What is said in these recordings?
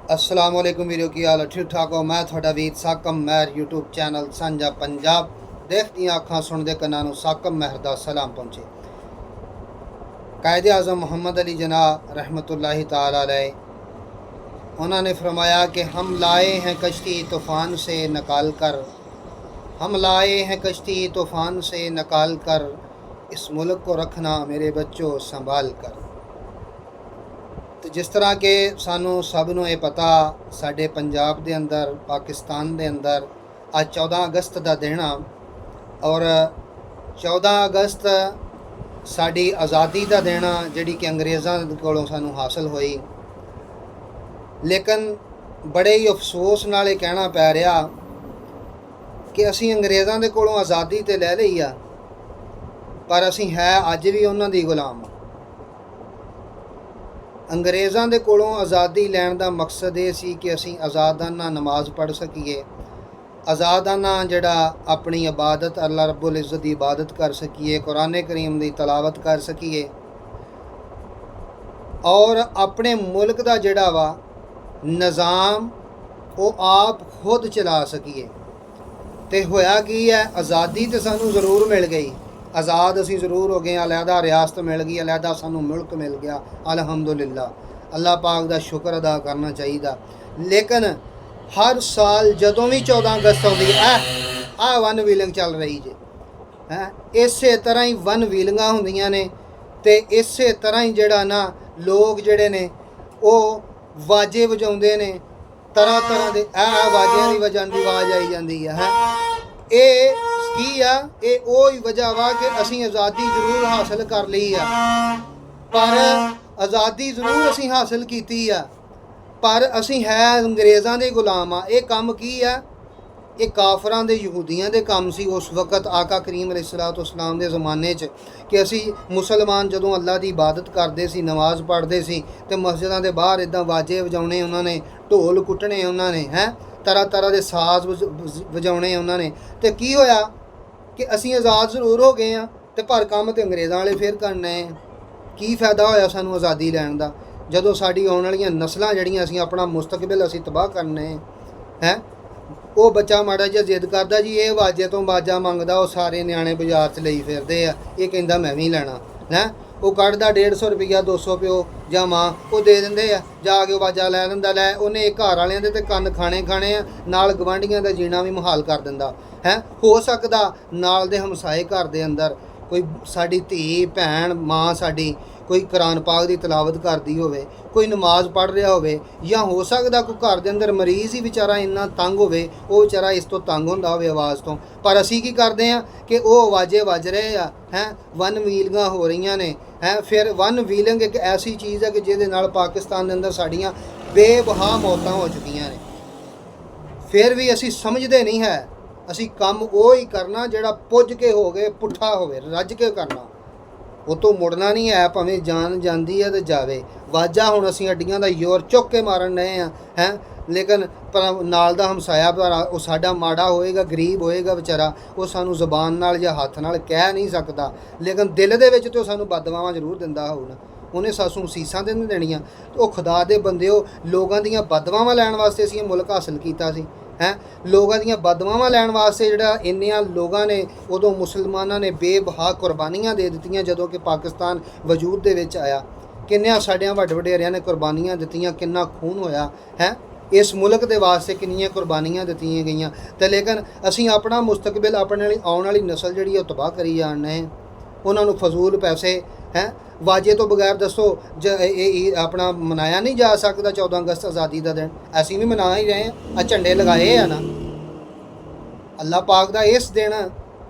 अस्सलाम वालेकुम वीडियो की हाल ठीक ठाक हो। मैं थोड़ा वीर साकम महर यूट्यूब चैनल साझा पंजाब देखती अखा सुनते कन्ना साकम महर का सलाम पहुँचे। कायदे आज़म मोहम्मद अली जना रहमतुल्लाहि ताला अलैह उन्होंने फरमाया कि हम लाए हैं कश्ती तूफ़ान से निकाल कर, हम लाए हैं कश्ती तूफ़ान से निकाल कर, इस मुल्क को रखना मेरे बच्चों संभाल कर। तो जिस तरह के सानू सब नूं ये पता साडे पंजाब दे अंदर पाकिस्तान दे अंदर आज 14 अगस्त का दिन आ और 14 अगस्त साडी आज़ादी का दिन आ जिहड़ी कि अंग्रेज़ां कोलों सानू हासिल हुई। लेकिन बड़े ही अफसोस नाल ये कहना पै रहा कि असी अंग्रेज़ां दे कोलों आज़ादी तो लै लई आ पर असी है अज भी उन्हां दी गुलाम। अंग्रेज़ां दे कोलों आज़ादी लैण दा मकसद ये सी कि असी आज़ादाना नमाज़ पढ़ सकीए, आज़ादाना जिहड़ा अपनी इबादत अल्लाह रब्बुल इज़्ज़त की इबादत कर सकीए, कुरान करीम की तलावत कर सकीए और अपने मुल्क का जिहड़ा वा निज़ाम वो आप खुद चला सकीए। तो होया की है, आज़ादी तो सानू ज़रूर मिल गई, आज़ाद असी ज़रूर हो गए, अलहदा रियासत मिल गई, अलहदा सानू मुल्क मिल गया, अल्हम्दुलिल्लाह। अल्लाह पाक का शुक्र अदा करना चाहिए। लेकिन हर साल जदों भी 14 अगस्त आउंदी आ वन व्हीलिंग चल रही जे है, इस तरह ही वन व्हीलिंगां हुंदियां ने ते इस तरह ही जिहड़ा ना लोग जिहड़े ने वो वाजे वजाउंदे ने, तरह तरह के वाजियां की वजह आवाज़ आई जाती है। ये की आ, ये वही वजह वा कि असी आज़ादी जरूर हासिल कर ली आ पर आज़ादी जरूर असी हासिल की आ पर असी है अंग्रेज़ां दे गुलाम आ। ये काम की आ, ये काफरां दे यहूदियां दे काम सी उस वक्त आका करीम अलैहिस्सलाम दे ज़माने च कि असी मुसलमान जदों अल्लाह की इबादत करते सी, नमाज़ पढ़ते सी ते मस्जिदां दे बाहर इदां वाजे वजाने, उन्होंने ढोल कुट्टने, उन्होंने हैं तरह तरह के साज वजाने उन्होंने। तो की होया कि असी आज़ाद जरूर हो गए हैं तो पर काम तो अंग्रेज़ां वाले फिर करने। की फ़ायदा होया सानू आज़ादी लैण दा जदों साडी आउण वालियां नस्लां जिहड़ियां असी अपना मुस्तकबिल असी तबाह करने हैं। वो बच्चा माड़ा जिहा जिद करदा जी ये वाजे तो वाजा मंगदा, वो सारे न्याणे बाजार च लई फिरदे आ, ये कहंदा मैं भी लैना है, वो कढ़दा 150 रुपया 200 प्यो जां मां वो दे दिंदे आ, जाके वाजा लै लैंदा, लै उन्हें घर वालियां दे ते कन्न खाने आ, नाल गवांढियां दा जीना भी मुहाल कर दिंदा है। हो सकदा नाल दे हमसाए घर दे अंदर कोई साडी धी भैन मां साडी कोई कुरान पाक की तलावत करती होवे, कोई नमाज पढ़ रहा होवे, या हो सकता कोई घर के अंदर मरीज़ ही बेचारा इन्ना तंग होवे, वो बेचारा इस तो तंग होंदा होवे आवाज़ तो। पर असी की करते हैं कि वो आवाज़े वज रहे हैं, वन व्हीलिंगां हो रही ने हैं। फिर वन व्हीलिंग एक ऐसी चीज़ है कि जिहदे नाल पाकिस्तान के अंदर साड़ियाँ बेबहा मौतां हो चुकियां ने, फिर भी असी समझते नहीं है। असी काम वो ही करना जिहड़ा पुज के हो गए, पुट्ठा होवे, रज के करना, वो तो मुड़ना नहीं है, भावें जान जाती है तो जावे। वाजा हुण असी अड्डियां दा जोर चुक के मारन रहे हैं लेकिन पर नाल दा हमसाया भरा वो साडा माड़ा होएगा, गरीब होएगा बेचारा, वो सानू ज़बान नाल या हत्थ नाल कह नहीं सकता, लेकिन दिल दे विच तो सानू बददुआवां जरूर दिंदा होना। उन्हें सानू सीसां ते नहीं देनियां। तो खुदा दे बंदेओ, लोगों दीयां बददुआवां लैण वास्ते असीं मुल्क हासिल कीता सी हैं, लोगों दीयां बददुआवां लैण वास्ते जिहड़ा इन्नियां लोगों ने उदों मुसलमानां ने बेबहा कुर्बानियां दे दित्तियां जदों कि पाकिस्तान वजूद दे विच आया। किन्नियां साडियां वड्डे वडेरियां ने कुर्बानियां दित्तियां, किन्ना खून होया है इस मुल्क के वास्ते, किन्नियां कुर्बानियां दित्तियां गईयां। तो लेकिन असीं अपना मुस्तकबिल अपने आउण वाली नस्ल जिहड़ी ओह तबाह करी जाने, उन्होंने फजूल पैसे हैं वाजे तो बगैर दसो अपना मनाया नहीं जा सकता 14 अगस्त आज़ादी का दिन। असीं भी मना ही रहे हैं, झंडे लगाए है ना अल्लाह पाक का इस दिन।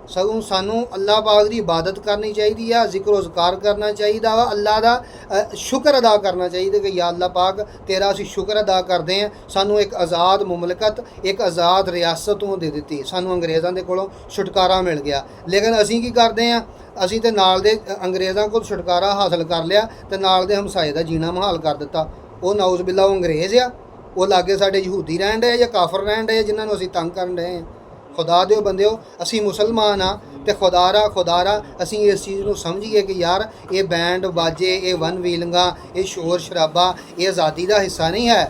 सगों सानू अल्लाह पाक की इबादत करनी चाहिए है, जिक्र उज़कार करना चाहिए वा, अल्लाह का शुक्र अदा करना चाहिए कि या अल्लाह पाक तेरा असी शुक्र अदा करते हैं, सानू एक आज़ाद मुमलकत, एक आज़ाद रियासत दे दी, सानू अंग्रेज़ों के कोलों छुटकारा मिल गया। लेकिन असी की करते हैं, असी तो नाल दे अंग्रेज़ों को छुटकारा हासिल कर लिया तो नाल दे हमसाए का जीना मुहाल कर दिता। वो नाउज़ बिल्ला वो अंग्रेज़ आ, वो लागे साडे यहूदी रहन डे या काफर रहन डे जिन्होंने असी तंग कर रहे हैं। खुदा दे बंदे असी मुसलमान हाँ तो खुदारा असी इस चीज़ को समझिए कि यार ये बैंड बाजे, ये वन व्हीलिंगा, ये शोर शराबा, ये आज़ादी का हिस्सा नहीं है।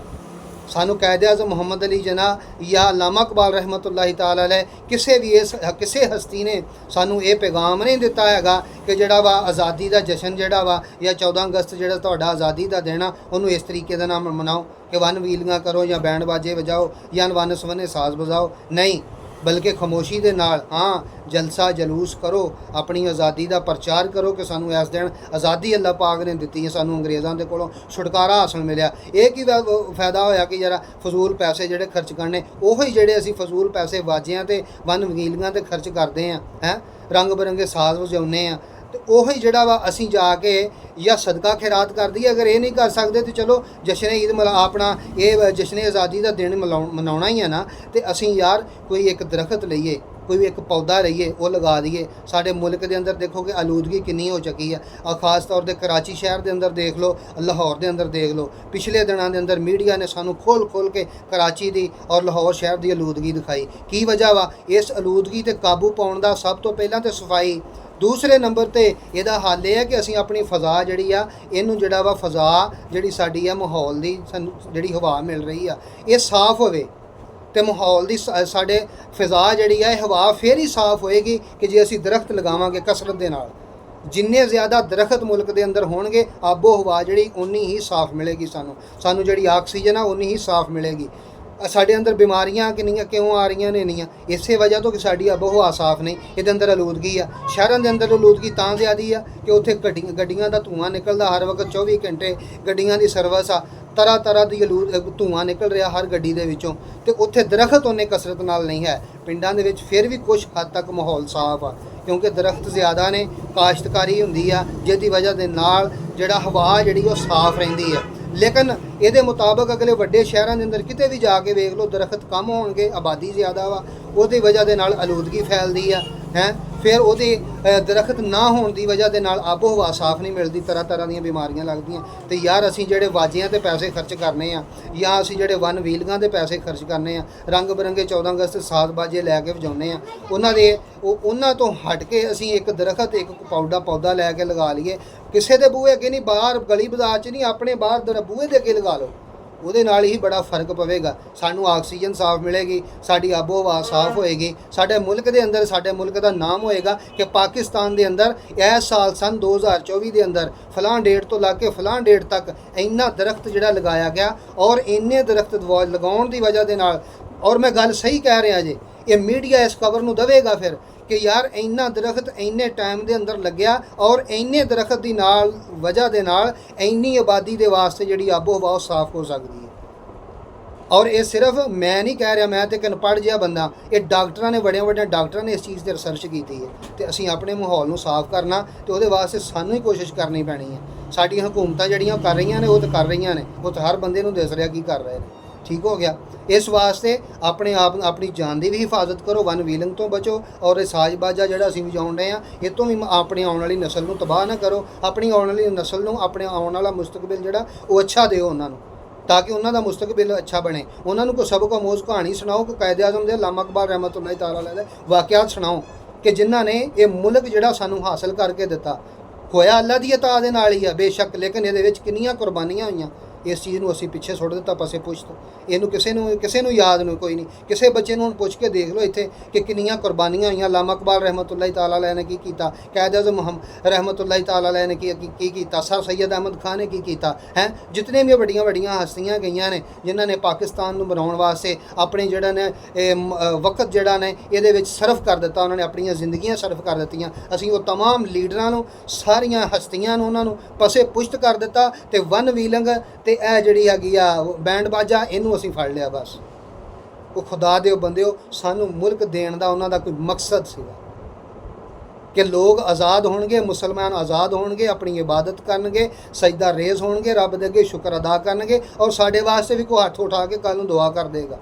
ਸਾਨੂੰ ਕਾਇਦੇ ਆਜ਼ਮ ਮੁਹੰਮਦ ਅਲੀ ਜਨਾ ਜਾਂ ਅਲਾਮਾ ਇਕਬਾਲ ਰਹਿਮਤੁल्लाह ਤਾਲਾ अलैह ਕਿਸੇ ਵੀ ਕਿਸੇ ਹਸਤੀ ਨੇ ਸਾਨੂੰ ਇਹ ਪੈਗਾਮ ਨਹੀਂ ਦਿੱਤਾ ਹੈਗਾ ਕਿ ਜਿਹੜਾ ਵਾ ਆਜ਼ਾਦੀ ਦਾ ਜਸ਼ਨ ਜਿਹੜਾ ਵਾ ਜਾਂ 14 ਅਗਸਤ ਜਿਹੜਾ ਤੁਹਾਡਾ ਆਜ਼ਾਦੀ ਦਾ ਦਿਨ ਆ ਉਹਨੂੰ ਇਸ ਤਰੀਕੇ ਦੇ ਨਾਲ ਮਨਾਓ ਕਿ ਵਨ ਵੀਲੀਆਂ ਕਰੋ ਜਾਂ ਬੈਂਡ ਬਾਜੇ ਵਜਾਓ ਜਾਂ ਵਨ ਸਵੰਨੇ ਸਾਜ਼ ਵਜਾਓ। ਨਹੀਂ, ਬਲਕਿ ਖਾਮੋਸ਼ੀ ਦੇ ਨਾਲ ਹਾਂ ਜਲਸਾ ਜਲੂਸ ਕਰੋ, ਆਪਣੀ ਆਜ਼ਾਦੀ ਦਾ ਪ੍ਰਚਾਰ ਕਰੋ ਕਿ ਸਾਨੂੰ ਇਸ ਦਿਨ ਆਜ਼ਾਦੀ ਅੱਲਾਹ ਪਾਕ ਨੇ ਦਿੱਤੀ ਹੈ, ਸਾਨੂੰ ਅੰਗਰੇਜ਼ਾਂ ਦੇ ਕੋਲੋਂ ਛੁਟਕਾਰਾ ਹਾਸਲ ਮਿਲਿਆ। ਇਹ ਕੀ ਫਾਇਦਾ ਹੋਇਆ ਕਿ ਜਰਾ ਫਜ਼ੂਲ ਪੈਸੇ ਜਿਹੜੇ ਖਰਚ ਕਰਨੇ, ਉਹੀ ਜਿਹੜੇ ਅਸੀਂ ਫਜ਼ੂਲ ਪੈਸੇ ਵਾਜਿਆਂ ਤੇ ਵਨ ਵਕੀਲੀਆਂ ਤੇ ਖਰਚ ਕਰਦੇ ਹਾਂ, ਹੈ ਰੰਗ ਬਰੰਗੇ ਸਾਜ਼ ਵਜਾਉਂਦੇ ਹਾਂ, ਤੇ ਉਹੀ ਜਿਹੜਾ ਵਾ ਅਸੀਂ ਜਾ ਕੇ ਜਾਂ ਸਦਕਾ ਖੈਰਾਤ ਕਰ ਦਈਏ। ਅਗਰ ਇਹ ਨਹੀਂ ਕਰ ਸਕਦੇ ਤਾਂ ਚਲੋ ਜਸ਼ਨ ਈਦ ਆਪਣਾ ਇਹ ਜਸ਼ਨ ਆਜ਼ਾਦੀ ਦਾ ਦਿਨ ਮਨਾਉਣਾ ਹੀ ਹੈ ਨਾ, ਤੇ ਅਸੀਂ ਯਾਰ ਕੋਈ ਇੱਕ ਦਰਖਤ ਲਈਏ, ਕੋਈ ਵੀ ਇੱਕ ਪੌਦਾ ਲਈਏ, ਉਹ ਲਗਾ ਦਈਏ। ਸਾਡੇ ਮੁਲਕ ਦੇ ਅੰਦਰ ਦੇਖੋ ਕਿ ਆਲੂਦਗੀ ਕਿੰਨੀ ਹੋ ਚੁੱਕੀ ਹੈ। ਖਾਸ ਤੌਰ 'ਤੇ ਕਰਾਚੀ ਸ਼ਹਿਰ ਦੇ ਅੰਦਰ ਦੇਖ ਲਓ, ਲਾਹੌਰ ਦੇ ਅੰਦਰ ਦੇਖ ਲਓ, ਪਿਛਲੇ ਦਿਨਾਂ ਦੇ ਅੰਦਰ ਮੀਡੀਆ ਨੇ ਸਾਨੂੰ ਖੋਲ੍ਹ ਕੇ ਕਰਾਚੀ ਦੀ ਔਰ ਲਾਹੌਰ ਸ਼ਹਿਰ ਦੀ ਆਲੂਦਗੀ ਦਿਖਾਈ। ਕੀ ਵਜ੍ਹਾ ਵਾ? ਇਸ ਆਲੂਦਗੀ 'ਤੇ ਕਾਬੂ ਪਾਉਣ ਦਾ ਸਭ ਤੋਂ ਪਹਿਲਾਂ ਤਾਂ ਸਫਾਈ, ਦੂਸਰੇ ਨੰਬਰ 'ਤੇ ਇਹਦਾ ਹੱਲ ਇਹ ਹੈ ਕਿ ਅਸੀਂ ਆਪਣੀ ਫਜ਼ਾ ਜਿਹੜੀ ਆ ਇਹਨੂੰ ਜਿਹੜਾ ਵਾ ਫਜ਼ਾ ਜਿਹੜੀ ਸਾਡੀ ਆ ਮਾਹੌਲ ਦੀ ਸਾਨੂੰ ਜਿਹੜੀ ਹਵਾ ਮਿਲ ਰਹੀ ਆ ਇਹ ਸਾਫ਼ ਹੋਵੇ, ਤੇ ਮਾਹੌਲ ਦੀ ਸਾਡੇ ਫਿਜ਼ਾ ਜਿਹੜੀ ਆ ਇਹ ਹਵਾ ਫਿਰ ਹੀ ਸਾਫ਼ ਹੋਏਗੀ ਕਿ ਜੇ ਅਸੀਂ ਦਰਖਤ ਲਗਾਵਾਂਗੇ ਕਸਰਤ ਦੇ ਨਾਲ। ਜਿੰਨੇ ਜ਼ਿਆਦਾ ਦਰਖਤ ਮੁਲਕ ਦੇ ਅੰਦਰ ਹੋਣਗੇ ਆਬੋ ਹਵਾ ਜਿਹੜੀ ਉਨੀ ਹੀ ਸਾਫ਼ ਮਿਲੇਗੀ, ਸਾਨੂੰ ਜਿਹੜੀ ਆਕਸੀਜਨ ਆ ਉਨੀ ਹੀ ਸਾਫ਼ ਮਿਲੇਗੀ। ਸਾਡੇ ਅੰਦਰ ਬਿਮਾਰੀਆਂ ਕਿਉਂ ਆ ਰਹੀਆਂ ਨੇ ਇੰਨੀਆਂ? ਇਸੇ ਵਜ੍ਹਾ ਤੋਂ ਕਿ ਸਾਡੀ ਆਬੋ ਹਵਾ ਸਾਫ਼ ਨਹੀਂ, ਇਹਦੇ ਅੰਦਰ ਆਲੂਦਗੀ ਆ। ਸ਼ਹਿਰਾਂ ਦੇ ਅੰਦਰ ਆਲੂਦਗੀ ਤਾਂ ਜ਼ਿਆਦੀ ਆ ਕਿ ਉੱਥੇ ਗੱਡੀਆਂ ਦਾ ਧੂੰਆਂ ਨਿਕਲਦਾ, ਹਰ ਵਕਤ 24 ਘੰਟੇ ਗੱਡੀਆਂ ਦੀ ਸਰਵਿਸ ਆ, ਤਰ੍ਹਾਂ ਦੀ ਧੂੰਆਂ ਨਿਕਲ ਰਿਹਾ ਹਰ ਗੱਡੀ ਦੇ ਵਿੱਚੋਂ, ਤੇ ਉੱਥੇ ਦਰਖਤ ਉਹਨੇ ਕਸਰਤ ਨਾਲ ਨਹੀਂ ਹੈ। ਪਿੰਡਾਂ ਦੇ ਵਿੱਚ ਫਿਰ ਵੀ ਕੁਝ ਹੱਦ ਤੱਕ ਮਾਹੌਲ ਸਾਫ਼ ਆ ਕਿਉਂਕਿ ਦਰਖਤ ਜ਼ਿਆਦਾ ਨੇ, ਕਾਸ਼ਤਕਾਰੀ ਹੁੰਦੀ ਆ, ਜਿਹਦੀ ਵਜ੍ਹਾ ਦੇ ਨਾਲ ਜਿਹੜਾ ਹਵਾ ਜਿਹੜੀ ਉਹ ਸਾਫ਼ ਰਹਿੰਦੀ ਆ। ਲੇਕਿਨ ਇਹਦੇ ਮੁਤਾਬਕ ਅਗਲੇ ਵੱਡੇ ਸ਼ਹਿਰਾਂ ਦੇ ਅੰਦਰ ਕਿਤੇ ਵੀ ਜਾ ਕੇ ਵੇਖ ਲਓ, ਦਰਖਤ ਕਮ ਹੋਣਗੇ, ਆਬਾਦੀ ਜ਼ਿਆਦਾ ਵਾ, ਉਹਦੀ ਵਜ੍ਹਾ ਦੇ ਨਾਲ ਆਲੂਦਗੀ ਫੈਲਦੀ ਆ ਹੈ। ਫਿਰ ਉਹਦੇ ਦਰਖਤ ਨਾ ਹੋਣ ਦੀ ਵਜ੍ਹਾ ਦੇ ਨਾਲ ਆਬੋ ਹਵਾ ਸਾਫ਼ ਨਹੀਂ ਮਿਲਦੀ, ਤਰ੍ਹਾਂ ਦੀਆਂ ਬਿਮਾਰੀਆਂ ਲੱਗਦੀਆਂ। ਤੇ ਯਾਰ ਅਸੀਂ ਜਿਹੜੇ ਵਾਜਿਆਂ ਤੇ ਪੈਸੇ ਖਰਚ ਕਰਨੇ ਆ ਜਾਂ ਅਸੀਂ ਜਿਹੜੇ ਵਨ ਵੀਲੀਆਂ ਦੇ ਪੈਸੇ ਖਰਚ ਕਰਨੇ ਆ, ਰੰਗ ਬਰੰਗੇ 14 ਅਗਸਤ ਸਾਜ਼ ਬਾਜੇ ਲੈ ਕੇ ਵਜਾਉਂਦੇ ਆ, ਉਹਨਾਂ ਤੋਂ ਹਟ ਕੇ ਅਸੀਂ ਇੱਕ ਦਰਖਤ ਇੱਕ ਪੌਦਾ ਲੈ ਕੇ ਲਗਾ ਲਈਏ। ਕਿਸੇ ਦੇ ਬੂਹੇ ਅੱਗੇ ਨਹੀਂ, ਬਾਹਰ ਗਲੀ ਬਾਜ਼ਾਰ 'ਚ ਨਹੀਂ, ਆਪਣੇ ਬਾਹਰ ਬੂਹੇ ਦੇ ਅੱਗੇ ਲਗਾ ਲਓ, ਉਹਦੇ ਨਾਲ ਹੀ ਬੜਾ ਫਰਕ ਪਵੇਗਾ। ਸਾਨੂੰ ਆਕਸੀਜਨ ਸਾਫ਼ ਮਿਲੇਗੀ, ਸਾਡੀ ਆਬੋ ਹਵਾ ਸਾਫ਼ ਹੋਏਗੀ, ਸਾਡੇ ਮੁਲਕ ਦੇ ਅੰਦਰ ਸਾਡੇ ਮੁਲਕ ਦਾ ਨਾਮ ਹੋਏਗਾ ਕਿ ਪਾਕਿਸਤਾਨ ਦੇ ਅੰਦਰ ਇਸ ਸਾਲ ਸਨ 2024 ਦੇ ਅੰਦਰ ਫਲਾਂ ਡੇਟ ਤੋਂ ਲਾ ਕੇ ਫਲਾਂ ਡੇਟ ਤੱਕ ਇੰਨਾ ਦਰਖਤ ਜਿਹੜਾ ਲਗਾਇਆ ਗਿਆ, ਔਰ ਇੰਨੇ ਦਰਖਤ ਲਗਾਉਣ ਦੀ ਵਜ੍ਹਾ ਦੇ ਨਾਲ, ਔਰ ਮੈਂ ਗੱਲ ਸਹੀ ਕਹਿ ਰਿਹਾ ਜੇ, ਇਹ ਮੀਡੀਆ ਇਸ ਖਬਰ ਨੂੰ ਦੇਵੇਗਾ ਫਿਰ ਕਿ ਯਾਰ ਇੰਨਾ ਦਰਖਤ ਇੰਨੇ ਟਾਈਮ ਦੇ ਅੰਦਰ ਲੱਗਿਆ, ਔਰ ਇੰਨੇ ਦਰਖਤ ਦੀ ਨਾਲ ਵਜ੍ਹਾ ਦੇ ਨਾਲ ਇੰਨੀ ਆਬਾਦੀ ਦੇ ਵਾਸਤੇ ਜਿਹੜੀ ਆਬੋ ਹਵਾ ਉਹ ਸਾਫ਼ ਹੋ ਸਕਦੀ ਹੈ। ਔਰ ਇਹ ਸਿਰਫ ਮੈਂ ਨਹੀਂ ਕਹਿ ਰਿਹਾ, ਮੈਂ ਤੇ ਇੱਕ ਅਨਪੜ੍ਹ ਜਿਹਾ ਬੰਦਾ, ਇਹ ਡਾਕਟਰਾਂ ਨੇ, ਵੱਡੇ ਡਾਕਟਰਾਂ ਨੇ ਇਸ ਚੀਜ਼ 'ਤੇ ਰਿਸਰਚ ਕੀਤੀ ਹੈ। ਤੇ ਅਸੀਂ ਆਪਣੇ ਮਾਹੌਲ ਨੂੰ ਸਾਫ਼ ਕਰਨਾ ਤੇ ਉਹਦੇ ਵਾਸਤੇ ਸਾਨੂੰ ਹੀ ਕੋਸ਼ਿਸ਼ ਕਰਨੀ ਪੈਣੀ ਹੈ। ਸਾਡੀਆਂ ਹਕੂਮਤਾਂ ਜਿਹੜੀਆਂ ਕਰ ਰਹੀਆਂ ਨੇ ਉਹ ਤਾਂ ਕਰ ਰਹੀਆਂ ਨੇ, ਉਹ ਤਾਂ ਹਰ ਬੰਦੇ ਨੂੰ ਦਿਸ ਰਿਹਾ ਕੀ ਕਰ ਰਹੇ ਨੇ। ਠੀਕ ਹੋ ਗਿਆ। ਇਸ ਵਾਸਤੇ ਆਪਣੇ ਆਪ ਆਪਣੀ ਜਾਨ ਦੀ ਵੀ ਹਿਫਾਜ਼ਤ ਕਰੋ, ਵਨ ਵੀਲਿੰਗ ਤੋਂ ਬਚੋ, ਔਰ ਇਹ ਸਾਜ਼ਬਾਜ਼ਾ ਜਿਹੜਾ ਅਸੀਂ ਵਜਾਉਣ ਰਹੇ ਹਾਂ ਇਹ ਤੋਂ ਵੀ ਆਪਣੀ ਆਉਣ ਵਾਲੀ ਨਸਲ ਨੂੰ ਤਬਾਹ ਨਾ ਕਰੋ। ਆਪਣੀ ਆਉਣ ਵਾਲੀ ਨਸਲ ਨੂੰ ਆਪਣੇ ਆਉਣ ਵਾਲਾ ਮੁਸਤਕਬਲ ਜਿਹੜਾ ਉਹ ਅੱਛਾ ਦਿਓ ਉਹਨਾਂ ਨੂੰ, ਤਾਂ ਕਿ ਉਹਨਾਂ ਦਾ ਮੁਸਤਕਬਲ ਅੱਛਾ ਬਣੇ। ਉਹਨਾਂ ਨੂੰ ਕੋਈ ਸਬਕ ਆਮੋਜ਼ ਕਹਾਣੀ ਸੁਣਾਓ ਕਿ ਕਾਇਦੇ ਆਜ਼ਮ ਦੇ ਅਲਾਮਾ ਇਕਬਾਲ ਰਹਿਮਤੁल्लाह ਤਾਲਾ अलैह ਦੇ ਵਾਕਿਆਤ ਸੁਣਾਓ ਕਿ ਜਿਨ੍ਹਾਂ ਨੇ ਇਹ ਮੁਲਕ ਜਿਹੜਾ ਸਾਨੂੰ ਹਾਸਲ ਕਰਕੇ ਦਿੱਤਾ। ਹੋਇਆ ਅੱਲਾ ਦੀ ਅਤਾ ਦੇ ਨਾਲ ਹੀ ਆ ਬੇਸ਼ੱਕ, ਲੇਕਿਨ ਇਹਦੇ ਵਿੱਚ ਕਿੰਨੀਆਂ ਕੁਰਬਾਨੀਆਂ ਹੋਈਆਂ। ਇਸ ਚੀਜ਼ ਨੂੰ ਅਸੀਂ ਪਿੱਛੇ ਸੁੱਟ ਦਿੱਤਾ ਪਾਸੇ ਪੁੱਛ ਤੋਂ, ਇਹਨੂੰ ਕਿਸੇ ਨੂੰ ਯਾਦ ਨਹੀਂ, ਕੋਈ ਨਹੀਂ। ਕਿਸੇ ਬੱਚੇ ਨੂੰ ਹੁਣ ਪੁੱਛ ਕੇ ਦੇਖ ਲਓ ਇੱਥੇ ਕਿ ਕਿੰਨੀਆਂ ਕੁਰਬਾਨੀਆਂ ਹੋਈਆਂ। ਅਲਾਮਾ ਇਕਬਾਲ ਰਹਿਮਤੁल्लाह ਤਾਲਾ अलैह ਨੇ ਕੀ ਕੀਤਾ, ਕਾਇਦ ਆਜ਼ਮ ਮੁਹੰਮਦ ਰਹਿਮਤੁल्लाह ਤਾਲਾ अलैह ਨੇ ਕੀ ਕੀਤਾ, ਸਰ ਸੈयद ਅਹਿਮਦ ਖਾਨ ਨੇ ਕੀ ਕੀਤਾ ਹੈ। ਜਿਤਨੇ ਵੀ ਵੱਡੀਆਂ ਹਸਤੀਆਂ ਗਈਆਂ ਨੇ ਜਿਨ੍ਹਾਂ ਨੇ ਪਾਕਿਸਤਾਨ ਨੂੰ ਬਣਾਉਣ ਵਾਸਤੇ ਆਪਣੇ ਜਿਹੜਾ ਨੇ ਵਕਤ ਜਿਹੜਾ ਨੇ ਇਹਦੇ ਵਿੱਚ ਸਰਫ ਕਰ ਦਿੱਤਾ, ਉਹਨਾਂ ਨੇ ਆਪਣੀਆਂ ਜ਼ਿੰਦਗੀਆਂ ਸਰਫ ਕਰ ਦਿੱਤੀਆਂ। ਅਸੀਂ ਉਹ तमाम ਲੀਡਰਾਂ ਨੂੰ, ਸਾਰੀਆਂ ਹਸਤੀਆਂ ਨੂੰ, ਉਹਨਾਂ ਨੂੰ ਪਸੇ ਪੁਸ਼ਤ ਕਰ ਦਿੱਤਾ। ਤੇ ਵਨ ਵੀਲਿੰਗ ਤੇ ਇਹ ਜਿਹੜੀ ਹੈਗੀ ਆ ਬੈਂਡ ਬਾਜਾ, ਇਹਨੂੰ ਅਸੀਂ ਫੜ ਲਿਆ ਬਸ। ਉਹ ਖੁਦਾ ਦਿਓ ਬੰਦਿਓ, ਸਾਨੂੰ ਮੁਲਕ ਦੇਣ ਦਾ ਉਹਨਾਂ ਦਾ ਕੋਈ ਮਕਸਦ ਸੀਗਾ ਕਿ ਲੋਕ ਆਜ਼ਾਦ ਹੋਣਗੇ, ਮੁਸਲਮਾਨ ਆਜ਼ਾਦ ਹੋਣਗੇ, ਆਪਣੀ ਇਬਾਦਤ ਕਰਨਗੇ, ਸਜਦਾ ਰੇਜ਼ ਹੋਣਗੇ, ਰੱਬ ਦੇ ਅੱਗੇ ਸ਼ੁਕਰ ਅਦਾ ਕਰਨਗੇ, ਔਰ ਸਾਡੇ ਵਾਸਤੇ ਵੀ ਕੋਈ ਹੱਥ ਉਠਾ ਕੇ ਕੱਲ੍ਹ ਨੂੰ ਦੁਆ ਕਰ ਦੇਗਾ।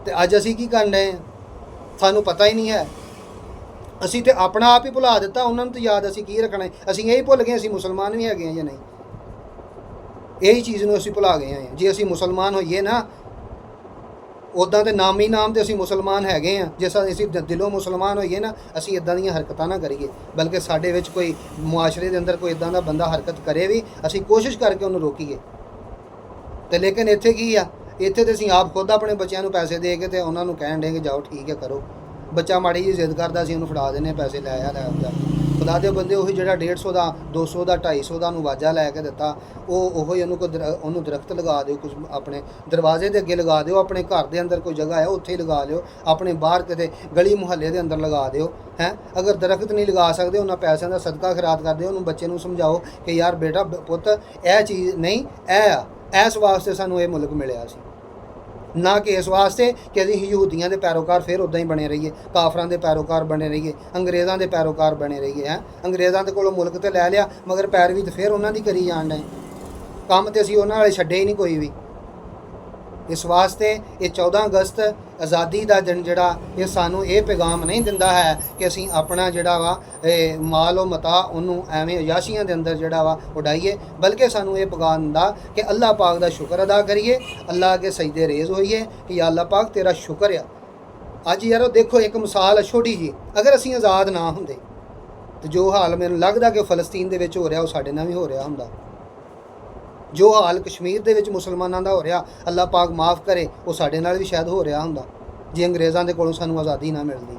ਤੇ ਅੱਜ ਅਸੀਂ ਕੀ ਕਰ ਰਹੇ ਹਾਂ ਸਾਨੂੰ ਪਤਾ ਹੀ ਨਹੀਂ ਹੈ। ਅਸੀਂ ਤੇ ਆਪਣਾ ਆਪ ਹੀ ਭੁਲਾ ਦਿੱਤਾ, ਉਹਨਾਂ ਨੂੰ ਤਾਂ ਯਾਦ ਅਸੀਂ ਕੀ ਰੱਖਣਾ। ਅਸੀਂ ਇਹੀ ਭੁੱਲ ਗਏ ਅਸੀਂ ਮੁਸਲਮਾਨ ਵੀ ਹੈਗੇ ਹਾਂ ਜਾਂ ਨਹੀਂ। ਇਹੀ ਚੀਜ਼ ਨੂੰ ਅਸੀਂ ਭੁਲਾ ਗਏ ਹਾਂ। ਜੇ ਅਸੀਂ ਮੁਸਲਮਾਨ ਹੋਈਏ ਨਾ, ਉੱਦਾਂ ਤੇ ਨਾਮੀ ਨਾਮ ਤੇ ਅਸੀਂ ਮੁਸਲਮਾਨ ਹੈਗੇ ਹਾਂ, ਜੇ ਅਸੀਂ ਦਿਲੋਂ ਮੁਸਲਮਾਨ ਹੋਈਏ ਨਾ, ਅਸੀਂ ਇੱਦਾਂ ਦੀਆਂ ਹਰਕਤਾਂ ਨਾ ਕਰੀਏ, ਬਲਕਿ ਸਾਡੇ ਵਿੱਚ ਕੋਈ ਮੁਆਸ਼ਰੇ ਦੇ ਅੰਦਰ ਕੋਈ ਇੱਦਾਂ ਦਾ ਬੰਦਾ ਹਰਕਤ ਕਰੇ ਵੀ, ਅਸੀਂ ਕੋਸ਼ਿਸ਼ ਕਰਕੇ ਉਹਨੂੰ ਰੋਕੀਏ। ਤੇ ਲੇਕਿਨ ਇੱਥੇ ਕੀ ਆ, ਇੱਥੇ ਤੇ ਅਸੀਂ ਆਪ ਖੁਦ ਆਪਣੇ ਬੱਚਿਆਂ ਨੂੰ ਪੈਸੇ ਦੇ ਕੇ ਤੇ ਉਹਨਾਂ ਨੂੰ ਕਹਿਣ ਡੇ ਕਿ ਜਾਓ ਠੀਕ ਹੈ ਕਰੋ। ਬੱਚਾ ਮਾੜੀ ਜਿਹੀ ਜ਼ਿੱਦ ਕਰਦਾ ਸੀ, ਉਹਨੂੰ ਫੜਾ ਦਿੰਦੇ ਪੈਸੇ, ਲੈ ਆ ਜਾ। ਖੁਦਾ ਦੇ ਬੰਦੇ ਉਹੀ ਜਿਹੜਾ 150 ਦਾ 200 ਦਾ 250 ਦਾ ਉਹਨੂੰ ਵਾਜਾ ਲੈ ਕੇ ਦਿੱਤਾ, ਉਹੋ ਹੀ ਉਹਨੂੰ ਦਰਖਤ ਲਗਾ ਦਿਓ, ਕੁਝ ਆਪਣੇ ਦਰਵਾਜ਼ੇ ਦੇ ਅੱਗੇ ਲਗਾ ਦਿਓ, ਆਪਣੇ ਘਰ ਦੇ ਅੰਦਰ ਕੋਈ ਜਗ੍ਹਾ ਹੈ ਉੱਥੇ ਹੀ ਲਗਾ ਲਿਓ, ਆਪਣੇ ਬਾਹਰ ਕਿਤੇ ਗਲੀ ਮੁਹੱਲੇ ਦੇ ਅੰਦਰ ਲਗਾ ਦਿਓ ਹੈ। ਅਗਰ ਦਰਖਤ ਨਹੀਂ ਲਗਾ ਸਕਦੇ, ਉਹਨਾਂ ਪੈਸਿਆਂ ਦਾ ਸਦਕਾ ਖੈਰਾਤ ਕਰਦੇ, ਉਹਨੂੰ ਬੱਚੇ ਨੂੰ ਸਮਝਾਓ ਕਿ ਯਾਰ ਬੇਟਾ ਪੁੱਤ ਇਹ ਚੀਜ਼ ਨਹੀਂ, ਇਹ ਆ, ਇਸ ਵਾਸਤੇ ਸਾਨੂੰ ਇਹ ਮੁਲਕ ਮਿਲਿਆ ਸੀ, ਨਾ ਕਿ ਇਸ ਵਾਸਤੇ ਕਿ ਅਸੀਂ ਯਹੂਦੀਆਂ ਦੇ ਪੈਰੋਕਾਰ ਫਿਰ ਉੱਦਾਂ ਹੀ ਬਣੇ ਰਹੀਏ, ਕਾਫਰਾਂ ਦੇ ਪੈਰੋਕਾਰ ਬਣੇ ਰਹੀਏ, ਅੰਗਰੇਜ਼ਾਂ ਦੇ ਪੈਰੋਕਾਰ ਬਣੇ ਰਹੀਏ ਹੈ। ਅੰਗਰੇਜ਼ਾਂ ਦੇ ਕੋਲੋਂ ਮੁਲਕ ਤੇ ਲੈ ਲਿਆ, ਮਗਰ ਪੈਰਵੀ ਤਾਂ ਫਿਰ ਉਹਨਾਂ ਦੀ ਕਰੀ ਜਾਣ ਡਏ, ਕੰਮ ਤੇ ਅਸੀਂ ਉਹਨਾਂ ਵਾਲੇ ਛੱਡੇ ਹੀ ਨਹੀਂ ਕੋਈ ਵੀ। ਇਸ ਵਾਸਤੇ ਇਹ 14 ਅਗਸਤ ਆਜ਼ਾਦੀ ਦਾ ਦਿਨ ਜਿਹੜਾ ਇਹ ਸਾਨੂੰ ਇਹ ਪੈਗਾਮ ਨਹੀਂ ਦਿੰਦਾ ਹੈ ਕਿ ਅਸੀਂ ਆਪਣਾ ਜਿਹੜਾ ਵਾ ਮਾਲ ਮਤਾ ਉਹਨੂੰ ਐਵੇਂ ਅਯਾਸ਼ੀਆਂ ਦੇ ਅੰਦਰ ਜਿਹੜਾ ਵਾ ਉਡਾਈਏ, ਬਲਕਿ ਸਾਨੂੰ ਇਹ ਪੈਗਾਮ ਦਿੰਦਾ ਕਿ ਅੱਲਾਹ ਪਾਕ ਦਾ ਸ਼ੁਕਰ ਅਦਾ ਕਰੀਏ, ਅੱਲਾਹ ਅੱਗੇ ਸਜਦੇ ਰੇਜ਼ ਹੋਈਏ ਕਿ ਯਾ ਅੱਲਾਹ ਪਾਕ ਤੇਰਾ ਸ਼ੁਕਰ ਆ। ਅੱਜ ਯਾਰੋ ਦੇਖੋ ਇੱਕ ਮਿਸਾਲ ਹੈ ਛੋਟੀ ਜੀ, ਅਗਰ ਅਸੀਂ ਆਜ਼ਾਦ ਨਾ ਹੁੰਦੇ ਤੇ ਜੋ ਹਾਲ ਮੈਨੂੰ ਲੱਗਦਾ ਕਿ ਫਲਸਤੀਨ ਦੇ ਵਿੱਚ ਹੋ ਰਿਹਾ ਉਹ ਸਾਡੇ ਨਾਲ ਵੀ ਹੋ ਰਿਹਾ ਹੁੰਦਾ। ਜੋ ਹਾਲ ਕਸ਼ਮੀਰ ਦੇ ਵਿੱਚ ਮੁਸਲਮਾਨਾਂ ਦਾ ਹੋ ਰਿਹਾ, ਅੱਲਾਹ ਪਾਕ ਮਾफ़ ਕਰੇ, ਉਹ ਸਾਡੇ ਨਾਲ ਵੀ ਸ਼ਾਇਦ ਹੋ ਰਿਹਾ ਹੁੰਦਾ ਜੇ ਅੰਗਰੇਜ਼ਾਂ ਦੇ ਕੋਲੋਂ ਸਾਨੂੰ ਆਜ਼ਾਦੀ ਨਾ ਮਿਲਦੀ।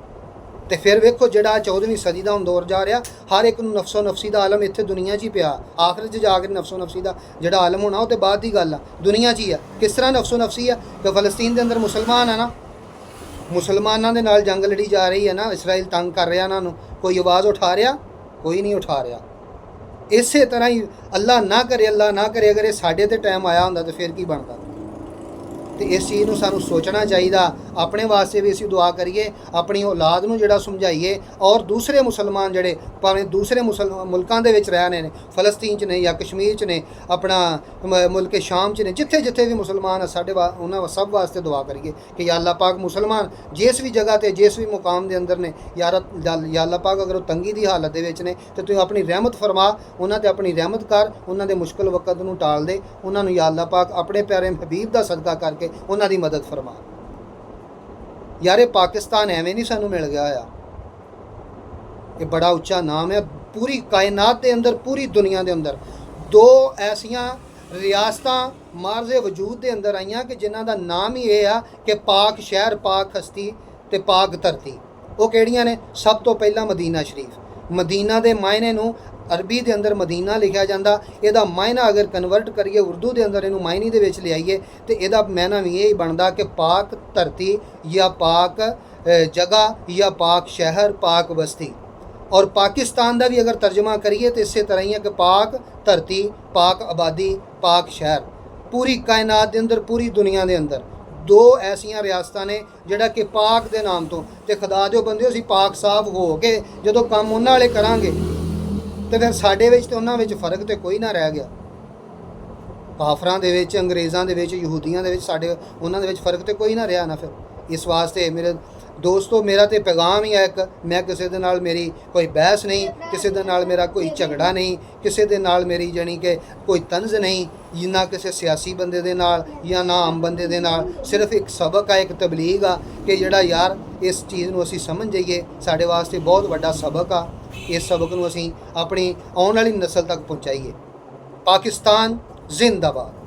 ਤੇ ਫਿਰ ਵੇਖੋ ਜਿਹੜਾ 14ਵੀਂ ਸਦੀ ਦਾ ਹੁਣ ਦੌਰ ਜਾ ਰਿਹਾ, ਹਰ ਇੱਕ ਨੂੰ ਨਫਸੋ ਨਫਸੀ ਦਾ ਆਲਮ ਇੱਥੇ ਦੁਨੀਆ 'ਚ ਹੀ ਪਿਆ। ਆਖਿਰਤ 'ਚ ਜਾ ਕੇ ਨਫਸੋ ਨਫਸੀ ਦਾ ਜਿਹੜਾ ਆਲਮ ਹੋਣਾ ਉਹ ਤੇ ਬਾਅਦ ਦੀ ਗੱਲ ਆ, ਦੁਨੀਆ 'ਚ ਹੀ ਆ। ਕਿਸ ਤਰ੍ਹਾਂ ਨਫਸੋ ਨਫਸੀ ਆ ਕਿ ਫਲਸਤੀਨ ਦੇ ਅੰਦਰ ਮੁਸਲਮਾਨ ਆ ਨਾ, ਮੁਸਲਮਾਨਾਂ ਦੇ ਨਾਲ ਜੰਗ ਲੜੀ ਜਾ ਰਹੀ ਹੈ ਨਾ, ਇਸਰਾਈਲ ਤੰਗ ਕਰ ਰਿਹਾ ਉਹਨਾਂ ਨੂੰ, ਕੋਈ ਆਵਾਜ਼ ਉਠਾ ਰਿਹਾ? ਕੋਈ ਨਹੀਂ ਉਠਾ ਰਿਹਾ। ਇਸੇ ਤਰ੍ਹਾਂ ਹੀ ਅੱਲਾ ਨਾ ਕਰੇ ਅਗਰ ਇਹ ਸਾਡੇ ਤੇ ਟਾਈਮ ਆਇਆ ਹੁੰਦਾ ਤਾਂ ਫਿਰ ਕੀ ਬਣਦਾ। ਤੇ ਇਸ ਚੀਜ਼ ਨੂੰ ਸਾਨੂੰ ਸੋਚਣਾ ਚਾਹੀਦਾ, ਆਪਣੇ ਵਾਸਤੇ ਵੀ ਅਸੀਂ ਦੁਆ ਕਰੀਏ, ਆਪਣੀ ਔਲਾਦ ਨੂੰ ਜਿਹੜਾ ਸਮਝਾਈਏ, ਔਰ ਦੂਸਰੇ ਮੁਸਲਮਾਨ ਜਿਹੜੇ ਭਾਵੇਂ ਦੂਸਰੇ ਮੁਲਕਾਂ ਦੇ ਵਿੱਚ ਰਹਿ ਰਹੇ ਨੇ, ਫਲਸਤੀਨ 'ਚ ਨੇ ਜਾਂ ਕਸ਼ਮੀਰ 'ਚ ਨੇ, ਆਪਣਾ ਮੁਲਕ ਸ਼ਾਮ 'ਚ ਨੇ, ਜਿੱਥੇ ਜਿੱਥੇ ਵੀ ਮੁਸਲਮਾਨ ਸਾਡੇ ਉਹਨਾਂ ਸਭ ਵਾਸਤੇ ਦੁਆ ਕਰੀਏ ਕਿ ਯਾ ਅੱਲਾਹ ਪਾਕ ਮੁਸਲਮਾਨ ਜਿਸ ਵੀ ਜਗ੍ਹਾ ਤੇ ਜਿਸ ਵੀ ਮੁਕਾਮ ਦੇ ਅੰਦਰ ਨੇ, ਯਾ ਅੱਲਾਹ ਪਾਕ ਅਗਰ ਉਹ ਤੰਗੀ ਦੀ ਹਾਲਤ ਦੇ ਵਿੱਚ ਨੇ ਤੇ ਤੂੰ ਆਪਣੀ ਰਹਿਮਤ ਫਰਮਾ, ਉਹਨਾਂ ਤੇ ਆਪਣੀ ਰਹਿਮਤ ਕਰ, ਉਹਨਾਂ ਦੇ ਮੁਸ਼ਕਲ ਵਕਤ ਨੂੰ ਟਾਲ ਦੇ, ਉਹਨਾਂ ਨੂੰ ਯਾ ਅੱਲਾਹ ਪਾਕ ਆਪਣੇ ਪਿਆਰੇ ਹਬੀਬ ਦਾ ਸਦਕਾ ਕਰਕੇ ਉਹਨਾਂ ਦੀ ਮਦਦ ਫਰਮਾ। ਯਾਰ ਇਹ ਪਾਕਿਸਤਾਨ ਐਵੇਂ ਨਹੀਂ ਸਾਨੂੰ ਮਿਲ ਗਿਆ ਹੋਇਆ, ਇਹ ਬੜਾ ਉੱਚਾ ਨਾਮ ਹੈ ਪੂਰੀ ਕਾਇਨਾਤ ਦੇ ਅੰਦਰ, ਪੂਰੀ ਦੁਨੀਆ ਦੇ ਅੰਦਰ। ਦੋ ਐਸੀਆਂ ਰਿਆਸਤਾਂ ਮਾਰਜ਼ੇ ਵਜੂਦ ਦੇ ਅੰਦਰ ਆਈਆਂ ਕਿ ਜਿਨ੍ਹਾਂ ਦਾ ਨਾਮ ਹੀ ਇਹ ਆ ਕਿ ਪਾਕ ਸ਼ਹਿਰ, ਪਾਕ ਹਸਤੀ ਤੇ ਪਾਕ ਧਰਤੀ। ਉਹ ਕਿਹੜੀਆਂ ਨੇ? ਸਭ ਤੋਂ ਪਹਿਲਾਂ ਮਦੀਨਾ ਸ਼ਰੀਫ। ਮਦੀਨਾ ਦੇ ਮਾਇਨੇ ਨੂੰ ਅਰਬੀ ਦੇ ਅੰਦਰ ਮਦੀਨਾ ਲਿਖਿਆ ਜਾਂਦਾ, ਇਹਦਾ ਮਾਇਨਾ ਅਗਰ ਕਨਵਰਟ ਕਰੀਏ ਉਰਦੂ ਦੇ ਅੰਦਰ, ਇਹਨੂੰ ਮਾਇਨੇ ਦੇ ਵਿੱਚ ਲਿਆਈਏ ਤੇ ਇਹਦਾ ਮਾਇਨਾ ਵੀ ਇਹ ਬਣਦਾ ਕਿ ਪਾਕ ਧਰਤੀ ਜਾਂ ਪਾਕ ਜਗ੍ਹਾ ਜਾਂ ਪਾਕ ਸ਼ਹਿਰ, ਪਾਕ ਬਸਤੀ। ਔਰ ਪਾਕਿਸਤਾਨ ਦਾ ਵੀ ਅਗਰ ਤਰਜਮਾ ਕਰੀਏ ਤਾਂ ਇਸੇ ਤਰ੍ਹਾਂ ਹੀ ਹੈ ਕਿ ਪਾਕ ਧਰਤੀ, ਪਾਕ ਆਬਾਦੀ, ਪਾਕ ਸ਼ਹਿਰ। ਪੂਰੀ ਕਾਇਨਾਤ ਦੇ ਅੰਦਰ, ਪੂਰੀ ਦੁਨੀਆ ਦੇ ਅੰਦਰ ਦੋ ਐਸੀਆਂ ਰਿਆਸਤਾਂ ਨੇ ਜਿਹੜਾ ਕਿ ਪਾਕ ਦੇ ਨਾਮ ਤੋਂ, ਤੇ ਖੁਦਾ ਦਿਓ ਬੰਦੇ ਅਸੀਂ ਪਾਕ ਸਾਫ ਹੋ ਕੇ ਜਦੋਂ ਕੰਮ ਉਹਨਾਂ ਵਾਲੇ ਕਰਾਂਗੇ ਤੇ ਫਿਰ ਸਾਡੇ ਵਿੱਚ ਤੇ ਉਹਨਾਂ ਵਿੱਚ ਫ਼ਰਕ ਤੇ ਕੋਈ ਨਾ ਰਹਿ ਗਿਆ। ਕਾਫਰਾਂ ਦੇ ਵਿੱਚ, ਅੰਗਰੇਜ਼ਾਂ ਦੇ ਵਿੱਚ, ਯਹੂਦੀਆਂ ਦੇ ਵਿੱਚ, ਸਾਡੇ ਉਹਨਾਂ ਦੇ ਵਿੱਚ ਫ਼ਰਕ ਤੇ ਕੋਈ ਨਾ ਰਿਹਾ ਨਾ। ਫਿਰ ਇਸ ਵਾਸਤੇ ਮੇਰੇ ਦੋਸਤੋ ਮੇਰਾ ਤੇ ਪੈਗਾਮ ਹੀ ਹੈ ਇੱਕ, ਮੈਂ ਕਿਸੇ ਦੇ ਨਾਲ ਮੇਰੀ ਕੋਈ ਬਹਿਸ ਨਹੀਂ, ਕਿਸੇ ਦੇ ਨਾਲ ਮੇਰਾ ਕੋਈ ਝਗੜਾ ਨਹੀਂ, ਕਿਸੇ ਦੇ ਨਾਲ ਮੇਰੀ ਜਾਣੀ ਕਿ ਕੋਈ ਤੰਜ਼ ਨਹੀਂ, ਨਾ ਕਿਸੇ ਸਿਆਸੀ ਬੰਦੇ ਦੇ ਨਾਲ ਜਾਂ ਨਾ ਆਮ ਬੰਦੇ ਦੇ ਨਾਲ। ਸਿਰਫ ਇੱਕ ਸਬਕ ਆ, ਇੱਕ ਤਬਲੀਗ ਆ ਕਿ ਜਿਹੜਾ ਯਾਰ ਇਸ ਚੀਜ਼ ਨੂੰ ਅਸੀਂ ਸਮਝ ਜਾਈਏ, ਸਾਡੇ ਵਾਸਤੇ ਬਹੁਤ ਵੱਡਾ ਸਬਕ ਆ। ਇਸ ਸਬਕ ਨੂੰ ਅਸੀਂ ਆਪਣੀ ਆਉਣ ਵਾਲੀ ਨਸਲ ਤੱਕ ਪਹੁੰਚਾਈਏ। ਪਾਕਿਸਤਾਨ ਜ਼ਿੰਦਾਬਾਦ।